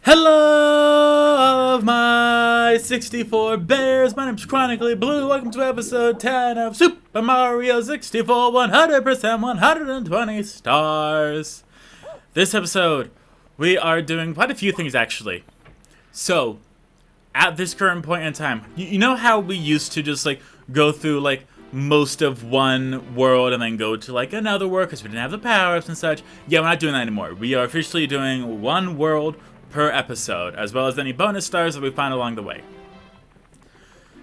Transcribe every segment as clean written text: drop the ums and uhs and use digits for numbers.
Hello, all of my 64 bears. My name's Chronically Blue. Welcome to episode 10 of Super Mario 64 100% 120 stars. This episode, we are doing quite a few things actually. So, at this current point in time, you know how we used to just go through most of one world and then go to another world because we didn't have the power-ups and such? Yeah, we're not doing that anymore. We are officially doing one world per episode, as well as any bonus stars that we find along the way.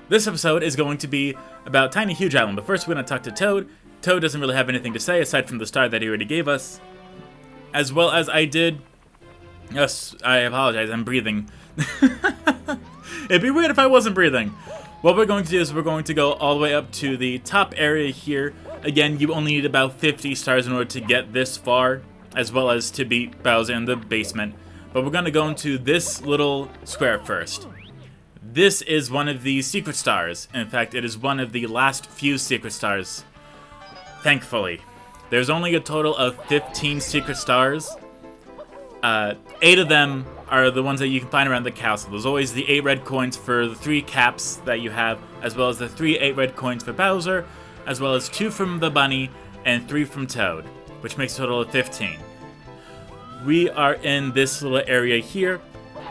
This episode is going to be about Tiny Huge Island, but first we're going to talk to Toad. Toad doesn't really have anything to say aside from the star that he already gave us. As well as I did... Yes, I apologize, I'm breathing. It'd be weird if I wasn't breathing. What we're going to do is we're going to go all the way up to the top area here. Again, you only need about 50 stars in order to get this far, as well as to beat Bowser in the basement. But we're going to go into this little square first. This is one of the secret stars. In fact, it is one of the last few secret stars. Thankfully. There's only a total of 15 secret stars. 8 of them are the ones that you can find around the castle. There's always the 8 red coins for the 3 caps that you have, as well as the 3 8 red coins for Bowser, as well as 2 from the bunny and 3 from Toad, which makes a total of 15. We are in this little area here,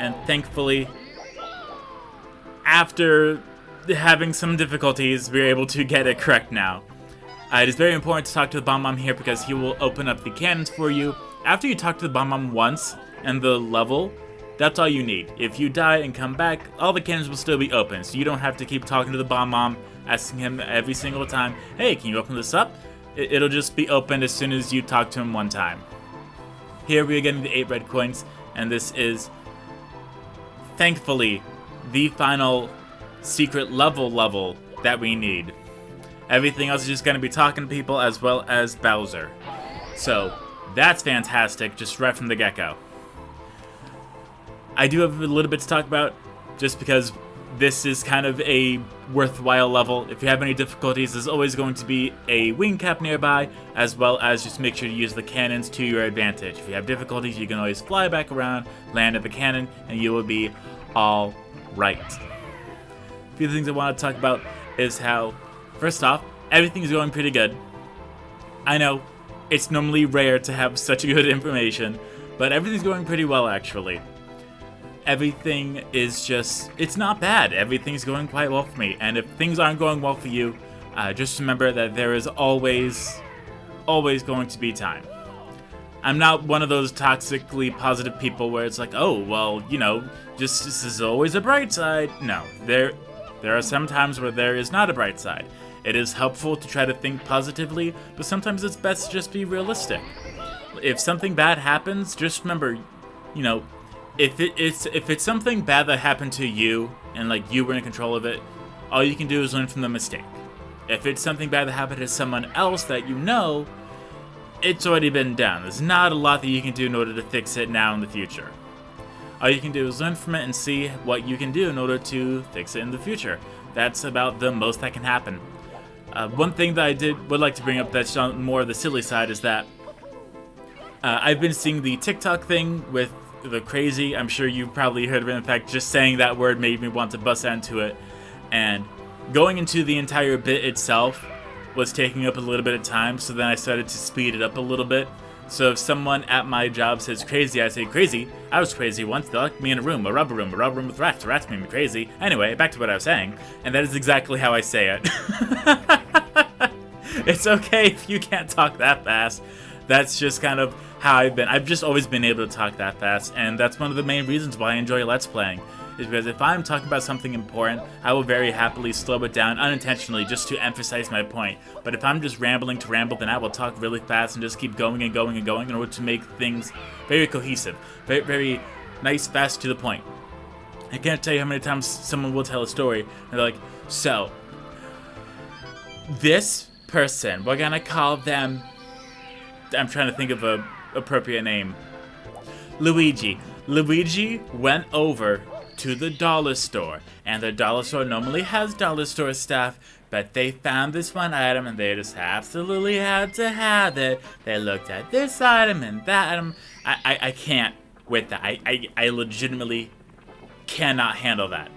and thankfully, after having some difficulties, we're able to get it correct now. It is very important to talk to the Bomb-Bomb here because he will open up the cannons for you. After you talk to the Bomb-Bomb once, and the level, that's all you need. If you die and come back, all the cannons will still be open, so you don't have to keep talking to the Bomb-Bomb, asking him every single time, hey, can you open this up? It'll just be opened as soon as you talk to him one time. Here we are getting the 8 red coins, and this is, thankfully, the final secret level that we need. Everything else is just going to be talking to people as well as Bowser. So, that's fantastic, just right from the get-go. I do have a little bit to talk about, just because this is kind of a worthwhile level. If you have any difficulties, there's always going to be a wing cap nearby, as well as just make sure to use the cannons to your advantage. If you have difficulties, you can always fly back around, land at the cannon, and you will be all right. A few things I want to talk about is how, first off, everything's going pretty good. I know, it's normally rare to have such good information, but everything's going pretty well actually. Everything is just, it's not bad. Everything's going quite well for me. And if things aren't going well for you, just remember that there is always going to be time. I'm not one of those toxically positive people where it's like, oh, well, you know, just this is always a bright side. No, there are some times where there is not a bright side. It is helpful to try to think positively, but sometimes it's best to just be realistic. If something bad happens, just remember, you know, if it's something bad that happened to you and you were in control of it, all you can do is learn from the mistake. If it's something bad that happened to someone else that you know, it's already been done. There's not a lot that you can do in order to fix it now in the future. All you can do is learn from it and see what you can do in order to fix it in the future. That's about the most that can happen. One thing that I would like to bring up that's on more of the silly side is that I've been seeing the TikTok thing with the crazy. I'm sure you've probably heard of it. In fact, just saying that word made me want to bust into it. And going into the entire bit itself was taking up a little bit of time, so then I started to speed it up a little bit. So if someone at my job says crazy, I say crazy. I was crazy once. They locked me in a rubber room with rats. The rats made me crazy. Anyway, back to what I was saying. And that is exactly how I say it. It's okay if you can't talk that fast. That's just kind of how I've just always been able to talk that fast, and that's one of the main reasons why I enjoy Let's Playing, is because if I'm talking about something important, I will very happily slow it down unintentionally just to emphasize my point. But if I'm just rambling to ramble, then I will talk really fast and just keep going and going and going in order to make things very cohesive, very, very nice, fast, to the point. I can't tell you how many times someone will tell a story, and they're like, so, this person, we're gonna call them, I'm trying to think of a appropriate name. Luigi. Luigi went over to the dollar store, and the dollar store normally has dollar store stuff, but they found this one item and they just absolutely had to have it. They looked at this item and that item. I can't with that. I legitimately cannot handle that.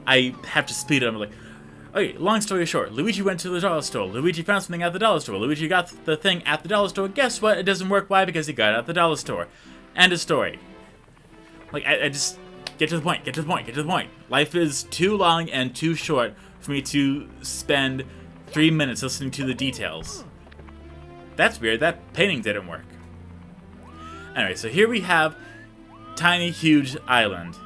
I have to speed it up. I'm like, okay, long story short, Luigi went to the dollar store. Luigi found something at the dollar store. Luigi got the thing at the dollar store. Guess what? It doesn't work. Why? Because he got it at the dollar store. End of story. Like, I just get to the point, get to the point, get to the point. Life is too long and too short for me to spend 3 minutes listening to the details. That's weird. That painting didn't work. Anyway, so here we have tiny, huge island.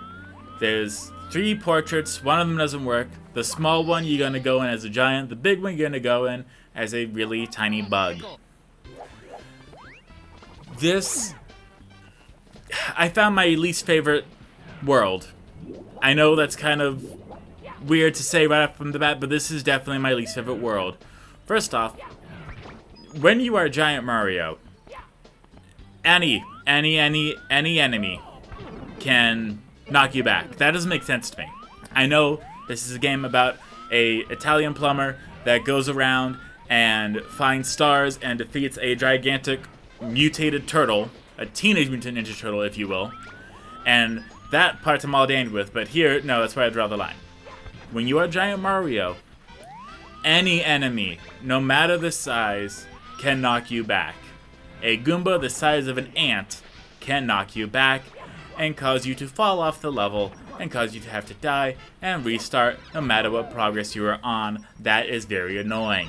There's 3 portraits. One of them doesn't work. The small one, you're going to go in as a giant. The big one, you're going to go in as a really tiny bug. This... I found my least favorite world. I know that's kind of weird to say right off from the bat, but this is definitely my least favorite world. First off, when you are Giant Mario, any enemy can knock you back. That doesn't make sense to me. I know this is a game about a Italian plumber that goes around and finds stars and defeats a gigantic mutated turtle, a teenage mutant ninja turtle, if you will. And that part I'm all damned with, but here, no, that's where I draw the line. When you are Giant Mario, any enemy, no matter the size, can knock you back. A Goomba the size of an ant can knock you back and cause you to fall off the level and cause you to have to die and restart no matter what progress you are on. That is very annoying.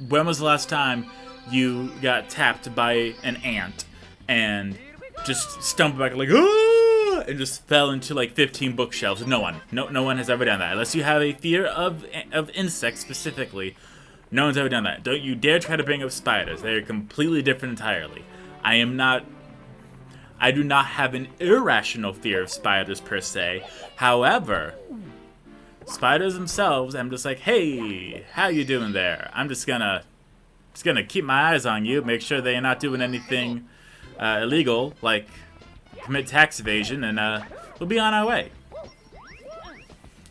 When was the last time you got tapped by an ant and just stumbled back like, ah, and just fell into like 15 bookshelves? No one has ever done that. Unless you have a fear of insects specifically. No one's ever done that. Don't you dare try to bring up spiders. They are completely different entirely. I do not have an irrational fear of spiders per se. However, spiders themselves, I'm just like, hey, how you doing there? I'm just gonna keep my eyes on you, make sure they're not doing anything illegal, like commit tax evasion, and we'll be on our way.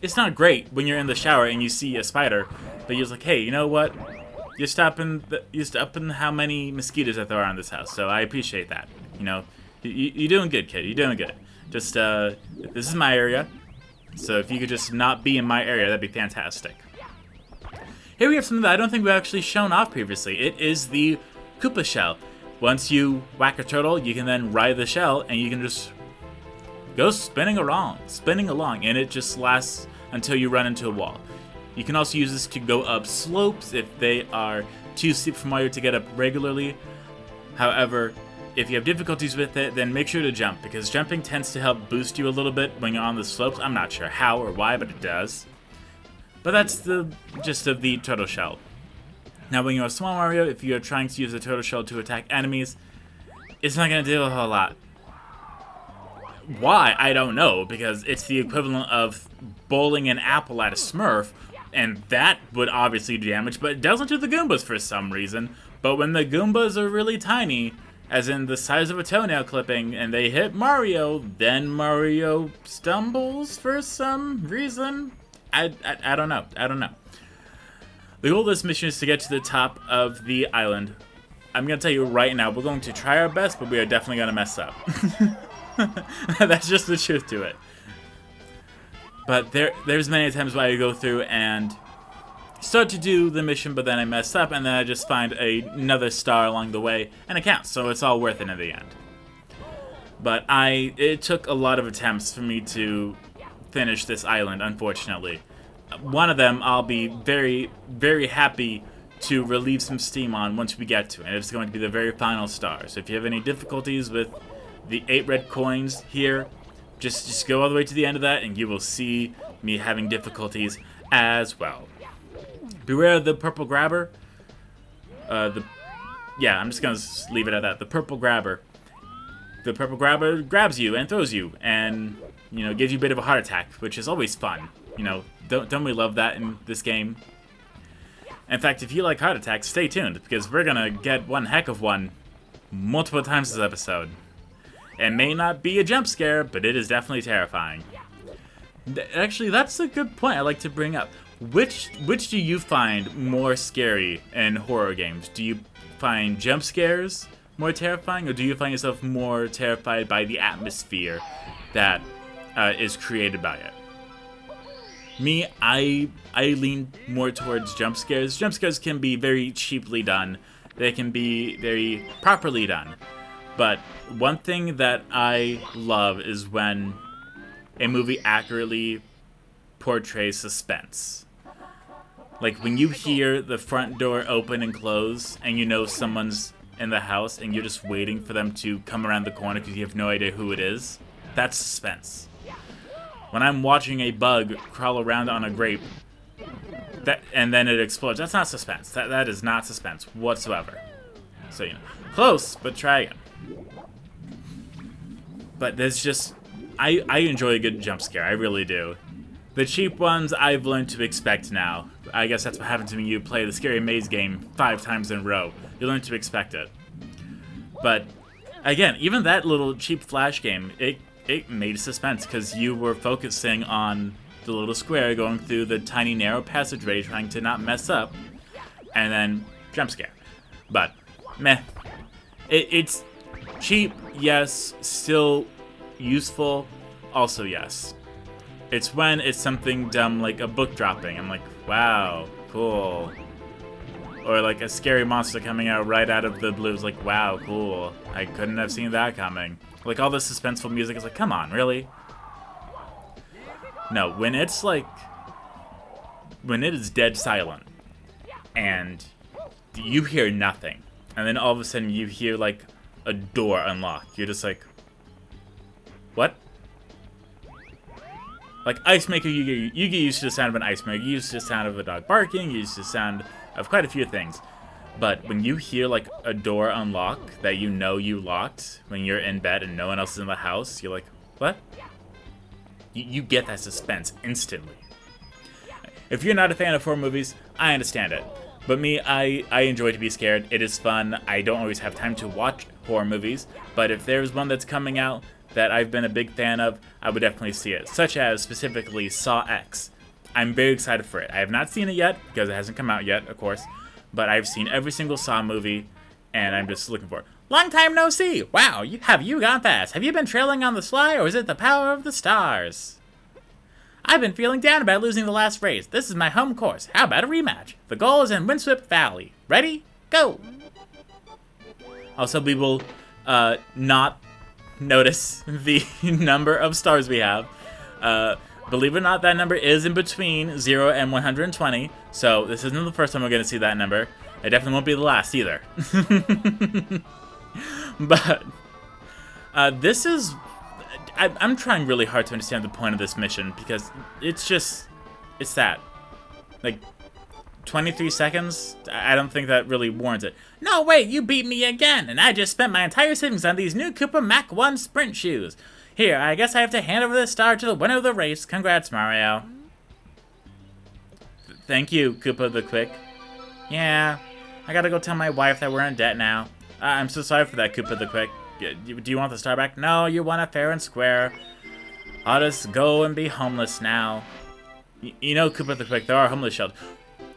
It's not great when you're in the shower and you see a spider, but you're just like, hey, you know what? You're stopping how many mosquitoes that there are in this house, so I appreciate that. You know, you're doing good, kid. You're doing good. Just, this is my area, so if you could just not be in my area, that'd be fantastic. Here we have something that I don't think we've actually shown off previously. It is the Koopa shell. Once you whack a turtle, you can then ride the shell, and you can just go spinning along, and it just lasts until you run into a wall. You can also use this to go up slopes if they are too steep for Mario to get up regularly. However, if you have difficulties with it, then make sure to jump, because jumping tends to help boost you a little bit when you're on the slopes. I'm not sure how or why, but it does. But that's the gist of the turtle shell. Now, when you're a small Mario, if you are trying to use the turtle shell to attack enemies, it's not going to do a whole lot. Why? I don't know, because it's the equivalent of bowling an apple at a Smurf, and that would obviously do damage, but it doesn't to the Goombas for some reason. But when the Goombas are really tiny, as in the size of a toenail clipping, and they hit Mario, then Mario stumbles for some reason. I don't know. The goal of this mission is to get to the top of the island. I'm going to tell you right now, we're going to try our best, but we are definitely going to mess up. That's just the truth to it. But there's many times where I go through and start to do the mission, but then I mess up, and then I just find another star along the way, and it counts, so it's all worth it in the end. But it took a lot of attempts for me to finish this island, unfortunately. One of them I'll be very, very happy to relieve some steam on once we get to it, and it's going to be the very final star. So if you have any difficulties with the 8 red coins here, just go all the way to the end of that, and you will see me having difficulties as well. Beware of the purple grabber. Yeah, I'm just going to leave it at that. The purple grabber. The purple grabber grabs you and throws you, and, you know, gives you a bit of a heart attack, which is always fun. You know, don't we love that in this game? In fact, if you like heart attacks, stay tuned, because we're going to get one heck of one multiple times this episode. It may not be a jump scare, but it is definitely terrifying. Actually, that's a good point I'd like to bring up. Which do you find more scary in horror games? Do you find jump scares more terrifying, or do you find yourself more terrified by the atmosphere that is created by it? Me, I lean more towards jump scares. Jump scares can be very cheaply done. They can be very properly done. But one thing that I love is when a movie accurately portrays suspense. Like when you hear the front door open and close and you know someone's in the house and you're just waiting for them to come around the corner because you have no idea who it is, that's suspense. When I'm watching a bug crawl around on a grape and then it explodes, that's not suspense. That is not suspense whatsoever. So, you know, close, but try again. But there's just, I enjoy a good jump scare, I really do. The cheap ones I've learned to expect now. I guess that's what happens when you play the Scary Maze game 5 times in a row. You learn to expect it. But again, even that little cheap flash game, it made suspense because you were focusing on the little square going through the tiny narrow passageway trying to not mess up, and then jump scare. But meh. It's cheap, yes. Still useful, also yes. It's when it's something dumb like a book dropping. I'm like, wow, cool. Or like a scary monster coming out right out of the blue. It's like, wow, cool. I couldn't have seen that coming. Like all this suspenseful music is like, come on, really? No, when it's like, when it is dead silent and you hear nothing, and then all of a sudden you hear like a door unlock, you're just like, what? Like Ice Maker, you get used to the sound of an ice maker, you get used to the sound of a dog barking, you get used to the sound of quite a few things. But when you hear like a door unlock that you know you locked when you're in bed and no one else is in the house, you're like, what? You get that suspense instantly. If you're not a fan of horror movies, I understand it. But me, I enjoy to be scared. It is fun. I don't always have time to watch horror movies, but if there's one that's coming out that I've been a big fan of, I would definitely see it. Such as specifically Saw X. I'm very excited for it. I have not seen it yet because it hasn't come out yet, of course. But I've seen every single Saw movie, and I'm just looking for it. Long time no see! Wow, have you gone fast? Have you been trailing on the sly, or is it the power of the stars? I've been feeling down about losing the last race. This is my home course. How about a rematch? The goal is in Windswept Valley. Ready? Go! Also, we will not notice the number of stars we have. Believe it or not, that number is in between 0 and 120, so this isn't the first time we're going to see that number. It definitely won't be the last either. But this is... I'm trying really hard to understand the point of this mission, because it's just... It's that. Like, 23 seconds? I don't think that really warrants it. No, wait, you beat me again, and I just spent my entire savings on these new Cooper Mach 1 sprint shoes. Here, I guess I have to hand over this star to the winner of the race. Congrats, Mario. Thank you, Koopa the Quick. Yeah, I gotta go tell my wife that we're in debt now. I'm so sorry for that, Koopa the Quick. Do you want the star back? No, you won it fair and square. I'll just go and be homeless now. You know, Koopa the Quick, there are homeless shelters.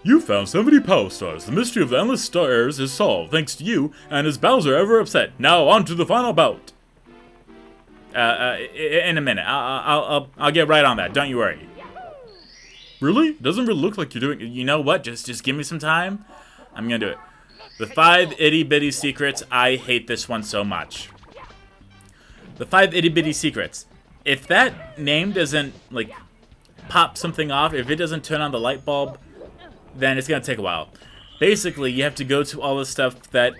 You found 70 Power Stars. The mystery of the endless stars is solved, thanks to you, and is Bowser ever upset? Now on to the final bout. In a minute. I'll get right on that. Don't you worry. Really? Doesn't really look like you're doing... You know what? Just give me some time. I'm gonna do it. The 5 itty bitty secrets. I hate this one so much. The 5 itty bitty secrets. If that name doesn't, like, pop something off, if it doesn't turn on the light bulb, then it's gonna take a while. Basically, you have to go to all the stuff that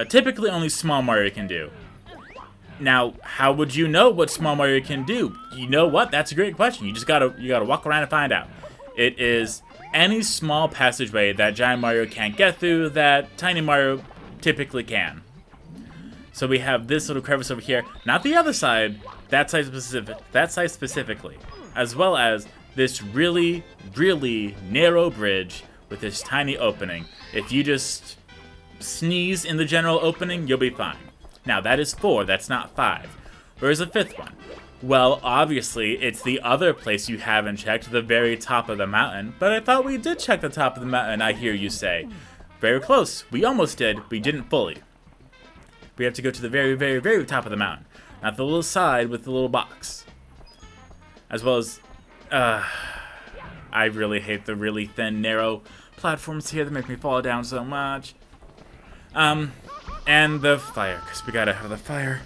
typically only Small Mario can do. Now, how would you know what Small Mario can do? You know what? That's a great question. You gotta walk around and find out. It is any small passageway that Giant Mario can't get through that Tiny Mario typically can. So we have this little crevice over here, not the other side, that side specifically, as well as this really, really narrow bridge with this tiny opening. If you just sneeze in the general opening, you'll be fine. Now, that is 4, that's not 5. Where's the 5th one? Well, obviously, it's the other place you haven't checked, the very top of the mountain. But I thought we did check the top of the mountain, I hear you say. Very close. We almost did. We didn't fully. We have to go to the very, very, very top of the mountain. Not the little side with the little box. As well as, I really hate the really thin, narrow platforms here that make me fall down so much. And the fire, because we gotta have the fire.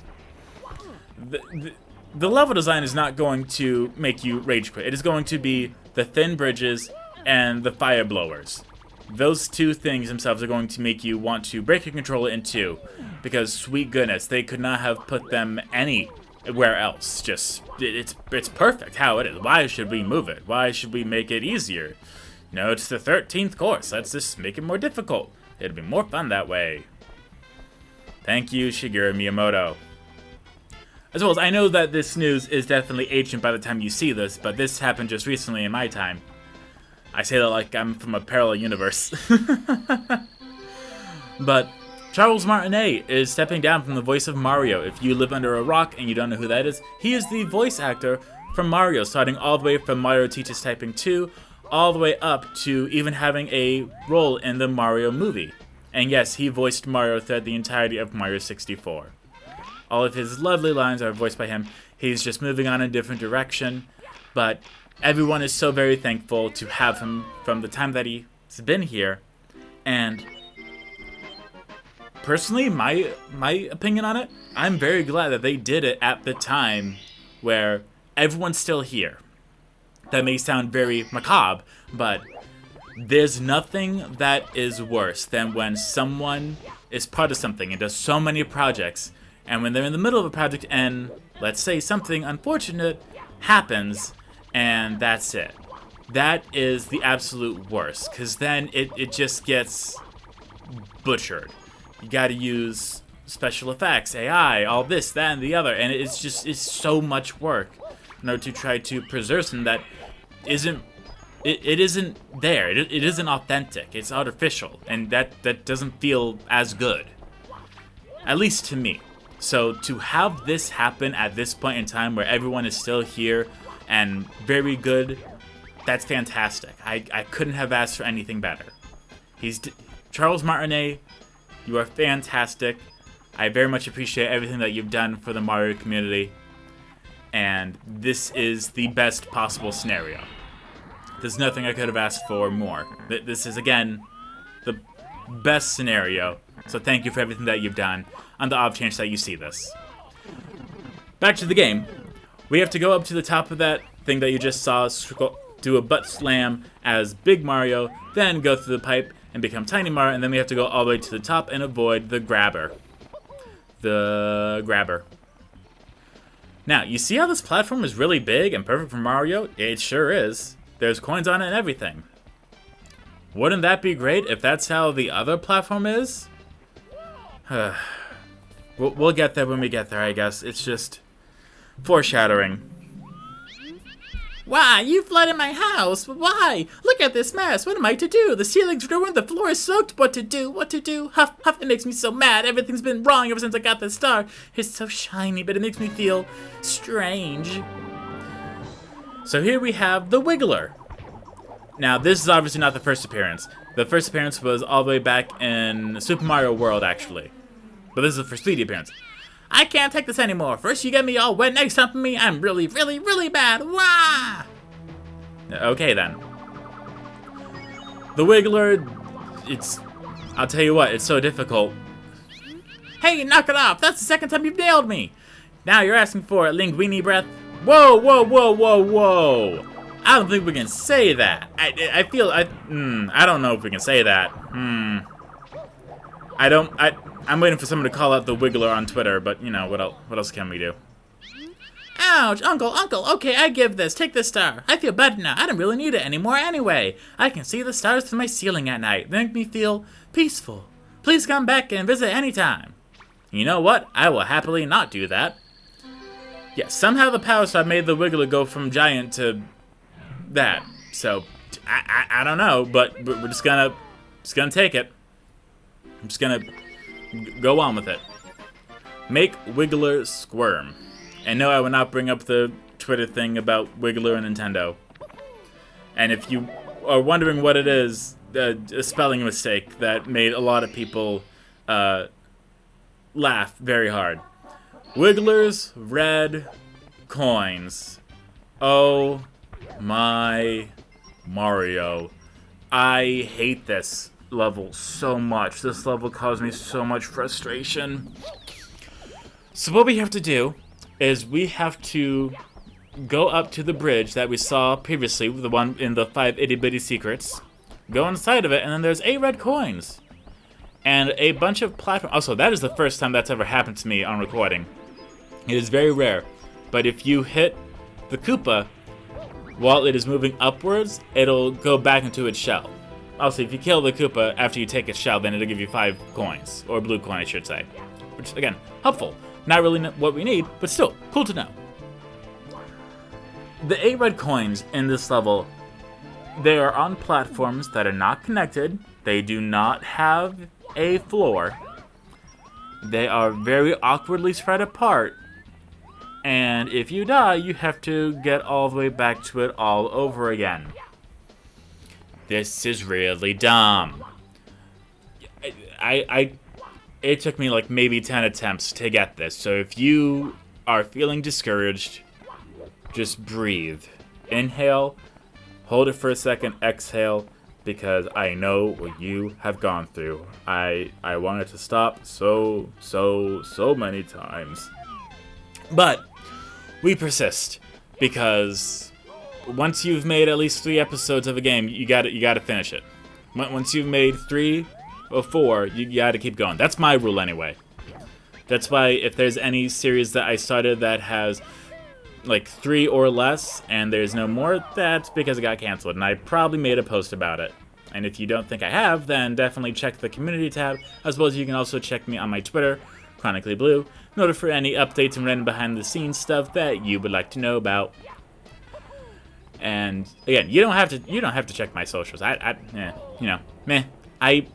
The level design is not going to make you rage quit. It is going to be the thin bridges and the fire blowers. Those two things themselves are going to make you want to break your controller in two, because sweet goodness, they could not have put them anywhere else. Just, it's perfect how it is. Why should we move it? Why should we make it easier? No, it's the 13th course. Let's just make it more difficult. It'd be more fun that way. Thank you, Shigeru Miyamoto. As well as, I know that this news is definitely ancient by the time you see this, but this happened just recently in my time. I say that like I'm from a parallel universe. But Charles Martinet is stepping down from the voice of Mario. If you live under a rock and you don't know who that is, he is the voice actor from Mario, starting all the way from Mario Teaches Typing 2, all the way up to even having a role in the Mario movie. And yes, he voiced Mario throughout the entirety of Mario 64. All of his lovely lines are voiced by him. He's just moving on in a different direction, but everyone is so very thankful to have him from the time that he's been here. And personally, my opinion on it, I'm very glad that they did it at the time where everyone's still here. That may sound very macabre, but there's nothing that is worse than when someone is part of something and does so many projects, and when they're in the middle of a project and, let's say, something unfortunate happens, and that's it. That is the absolute worst, because then it just gets butchered. You gotta use special effects, AI, all this, that, and the other, and it's so much work in order to try to preserve something that isn't there. It isn't authentic. It's artificial, and that doesn't feel as good, at least to me. So to have this happen at this point in time where everyone is still here and very good, that's fantastic. I couldn't have asked for anything better. Charles Martinet, you are fantastic. I very much appreciate everything that you've done for the Mario community, and this is the best possible scenario. There's nothing I could have asked for more. This is, again, the best scenario, so thank you for everything that you've done, on the off chance that you see this. Back to the game. We have to go up to the top of that thing that you just saw, do a butt slam as Big Mario, then go through the pipe and become Tiny Mario, and then we have to go all the way to the top and avoid the grabber. Now, you see how this platform is really big and perfect for Mario? It sure is. There's coins on it and everything. Wouldn't that be great if that's how the other platform is? We'll get there when we get there, I guess. It's just foreshadowing. Why? You flooded my house. Why? Look at this mess. What am I to do? The ceiling's ruined. The floor is soaked. What to do? What to do? Huff, huff. It makes me so mad. Everything's been wrong ever since I got this star. It's so shiny, but it makes me feel strange. So here we have the Wiggler. Now, this is obviously not the first appearance. The first appearance was all the way back in Super Mario World, actually. But this is the first 3D appearance. I can't take this anymore. First you get me all wet, next humping me. I'm really, really, really bad. Wah! Okay, then. The Wiggler, I'll tell you what, it's so difficult. Hey, knock it off. That's the second time you've nailed me. Now you're asking for a linguini breath. Whoa, whoa, whoa, whoa, whoa. I don't think we can say that. I don't know if we can say that. I'm waiting for someone to call out the Wiggler on Twitter, but, you know, what else can we do? Ouch, Uncle, okay, I give this. Take this star. I feel better now. I don't really need it anymore anyway. I can see the stars through my ceiling at night. They make me feel peaceful. Please come back and visit anytime. You know what? I will happily not do that. Yeah, somehow the power star made the Wiggler go from giant to that. So, I don't know, but we're just gonna take it. I'm just gonna go on with it. Make Wiggler squirm. And no, I will not bring up the Twitter thing about Wiggler and Nintendo. And if you are wondering what it is, a spelling mistake that made a lot of people laugh very hard. Wiggler's red coins. Oh my Mario. I hate this level so much. This level caused me so much frustration. So what we have to do is we have to go up to the bridge that we saw previously, the one in the 5 itty bitty secrets. Go inside of it, and then there's 8 red coins. And a bunch of platforms. Also, that is the first time that's ever happened to me on recording. It is very rare. But if you hit the Koopa while it is moving upwards, it'll go back into its shell. Also, if you kill the Koopa after you take its shell, then it'll give you 5 coins. Or blue coin, I should say. Which, again, helpful. Not really what we need, but still, cool to know. The 8 red coins in this level, they are on platforms that are not connected. They do not have a floor. They are very awkwardly spread apart. And if you die, you have to get all the way back to it all over again. This is really dumb. It took me like maybe 10 attempts to get this. So if you are feeling discouraged, just breathe. Inhale, hold it for a second, exhale, because I know what you have gone through. I wanted to stop so many times. But we persist, because once you've made at least 3 episodes of a game, you gotta finish it. Once you've made 3 or 4, you gotta keep going. That's my rule anyway. That's why if there's any series that I started that has like 3 or less and there's no more, that's because it got canceled, and I probably made a post about it. And if you don't think I have, then definitely check the community tab, as well as you can also check me on my Twitter, Chronically Blue, in order for any updates and random behind the scenes stuff that you would like to know about. And again, you don't have to check my socials.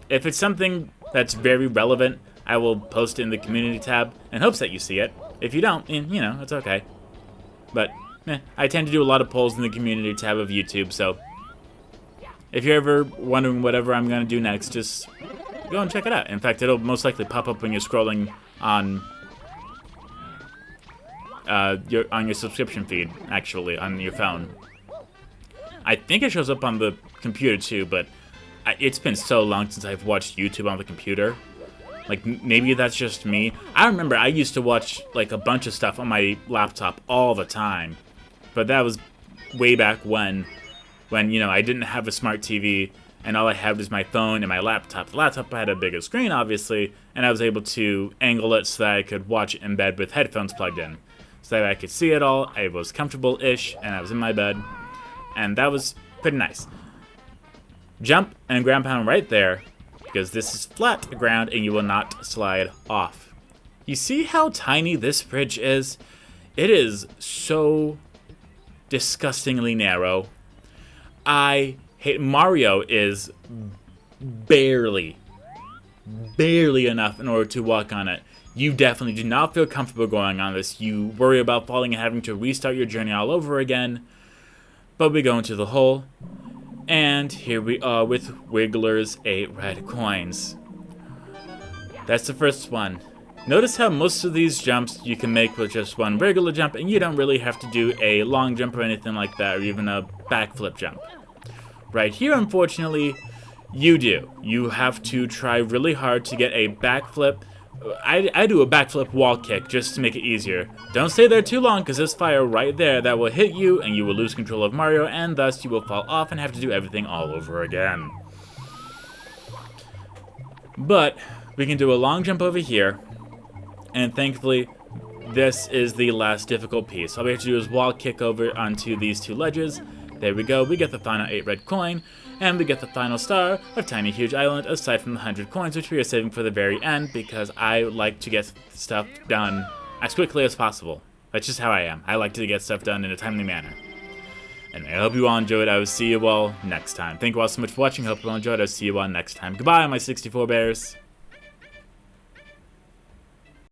If it's something that's very relevant, I will post it in the community tab in hopes that you see it. If you don't, it's okay. But I tend to do a lot of polls in the community tab of YouTube, so if you're ever wondering whatever I'm going to do next, just go and check it out. In fact, it'll most likely pop up when you're scrolling on your subscription feed, actually, on your phone. I think it shows up on the computer too, but it's been so long since I've watched YouTube on the computer. Like, maybe that's just me. I remember I used to watch, like, a bunch of stuff on my laptop all the time. But that was way back when, I didn't have a smart TV, and all I had was my phone and my laptop. The laptop had a bigger screen, obviously, and I was able to angle it so that I could watch it in bed with headphones plugged in. So that I could see it all, I was comfortable-ish, and I was in my bed. And that was pretty nice. Jump and ground pound right there, because this is flat ground and you will not slide off. You see how tiny this bridge is? It is so disgustingly narrow. Mario is barely enough in order to walk on it. You definitely do not feel comfortable going on this. You worry about falling and having to restart your journey all over again. But we go into the hole. And here we are with Wiggler's 8 red coins. That's the first one. Notice how most of these jumps you can make with just one regular jump, and you don't really have to do a long jump or anything like that, or even a backflip jump. Right here, unfortunately, you do. You have to try really hard to get a backflip. I do a backflip wall kick just to make it easier. Don't stay there too long, because there's fire right there that will hit you and you will lose control of Mario, and thus you will fall off and have to do everything all over again. But we can do a long jump over here, and thankfully this is the last difficult piece. All we have to do is wall kick over onto these 2 ledges. There we go, we get the final 8 red coin, and we get the final star of Tiny Huge Island, aside from the 100 coins, which we are saving for the very end, because I like to get stuff done as quickly as possible. That's just how I am. I like to get stuff done in a timely manner. And I hope you all enjoyed. I will see you all next time. Thank you all so much for watching. Hope you all enjoyed. I'll see you all next time. Goodbye, my 64 bears.